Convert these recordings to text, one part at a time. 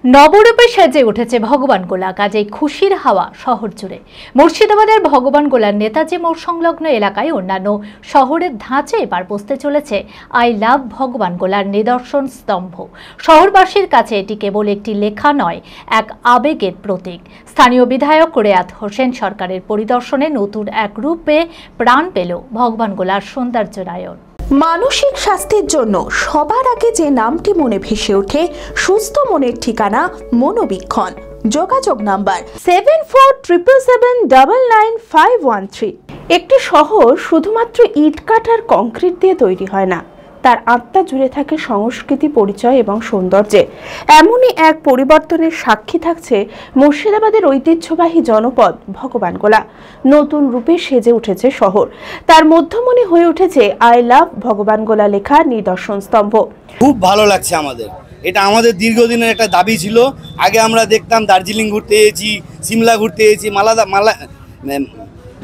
নবরূপে সেজে উঠেছে ভগবানগোলা, কাজেই খুশির হাওয়া শহর জুড়ে। মুর্শিদাবাদের ভগবানগোলার নেতাজি মোড় সংলগ্ন এলাকায় অন্যান্য শহরের ধাঁচে এবার বসতে চলেছে আই লাভ ভগবানগোলার নিদর্শন স্তম্ভ। শহরবাসীর কাছে এটি কেবল একটি লেখা নয়, এক আবেগের প্রতীক। স্থানীয় বিধায়ক রেয়াত হোসেন সরকারের পরিদর্শনে নতুন এক রূপে প্রাণ পেল ভগবানগোলার সৌন্দর্যায়ন। মানসিক স্বাস্থ্যের জন্য সবার আগে যে নামটি মনে ভেসে ওঠে, সুস্থ মনের ঠিকানা মনোবীক্ষণ। যোগাযোগ নাম্বার 7477799513। একটি শহর শুধুমাত্র ইট কাঠ আর কংক্রিট দিয়ে তৈরি হয় না, তার আত্মা জুড়ে থাকে সংস্কৃতি, পরিচয় এবং সৌন্দর্যে। এমনই এক পরিবর্তনের সাক্ষী থাকছে মুর্শিদাবাদের ঐতিহ্যবাহী জনপদ ভগবানগোলা। নতুন রূপে সেজে উঠেছে শহর, তার মধ্যমণি হয়ে উঠেছে আই লাভ ভগবানগোলা লেখা নিদর্শন স্তম্ভ। খুব ভালো লাগছে আমাদের, এটা আমাদের দীর্ঘদিনের একটা দাবি ছিল। আগে আমরা দেখতাম দার্জিলিং ঘুরতে এসেছি, সিমলা ঘুরতে এসেছি,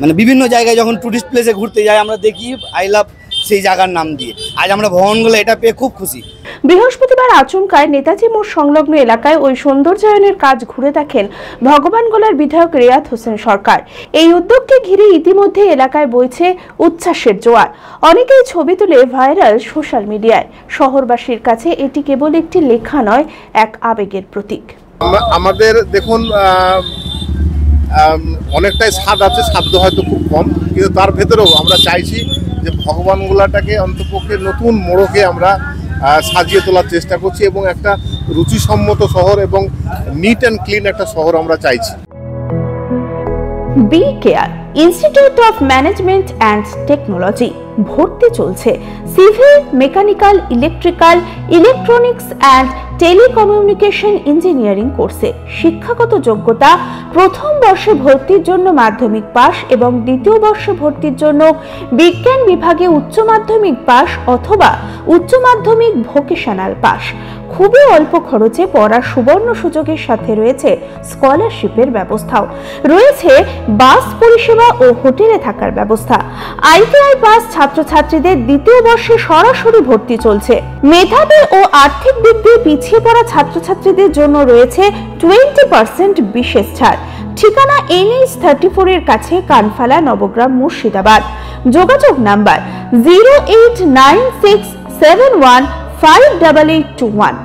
মানে বিভিন্ন জায়গায় যখন টুরিস্ট প্লেসে ঘুরতে যাই আমরা দেখি আই লাভ সেই জায়গার নাম দিয়ে। আজ আমরা ভগবানগোলা এটা পেয়ে খুব খুশি। বৃহস্পতিবার আচমকায় নেতাজি মোড় সংলগ্ন এলাকায় ওই সৌন্দর্যায়নের কাজ ঘুরে দেখেন ভগবানগোলার বিধায়ক রেয়াত হোসেন সরকার। এই উদ্যোগকে ঘিরে ইতিমধ্যে এলাকায় বইছে উচ্ছ্বাসের জোয়ার। অনেকেই ছবি তুলে ভাইরাল সোশ্যাল মিডিয়ায়। শহরবাসীর কাছে এটি কেবল একটি লেখা নয়, এক আবেগের প্রতীক। আমাদের দেখুন অনেকটাই স্বাদ আছে, সাধ্য হয়তো খুব কম, কিন্তু তার ভেতরেও আমরা চাইছি যে ভগবানগোলাটাকে অন্তপক্ষে নতুন মোড়কে আমরা সাজিয়ে তোলার চেষ্টা করছি এবং একটা রুচিসম্মত শহর এবং নিট অ্যান্ড ক্লিন একটা শহর আমরা চাইছি। B care institute of management and technology ভর্তি চলছে civil, mechanical, electrical, electronics and telecommunication engineering কোর্সে। শিক্ষাগত যোগ্যতা: প্রথম বর্ষে ভর্তির জন্য মাধ্যমিক পাস এবং দ্বিতীয় বর্ষে ভর্তির জন্য বিজ্ঞান বিভাগে উচ্চ মাধ্যমিক পাস অথবা উচ্চ মাধ্যমিক ভোকেশনাল পাস। খুবই অল্প খরচে পড়ার সুবর্ণ সুযোগের সাথে রয়েছে স্কলারশিপের ব্যবস্থাও। রয়েছে বাস পরিষেবা ও হোটেলে থাকার ব্যবস্থা। আইটিআই পাস ছাত্রছাত্রীদের দ্বিতীয় বর্ষে সরাসরি ভর্তি চলছে। মেধাবী ও আর্থিক দিক দিয়ে পিছিয়ে পড়া ছাত্রছাত্রীদের জন্য রয়েছে 20% বিশেষ ছাড়। ঠিকানা NH 34 এর কাছে, কানফালা, নবগ্রাম, মুর্শিদাবাদ। যোগাযোগ নাম্বার 08967158821।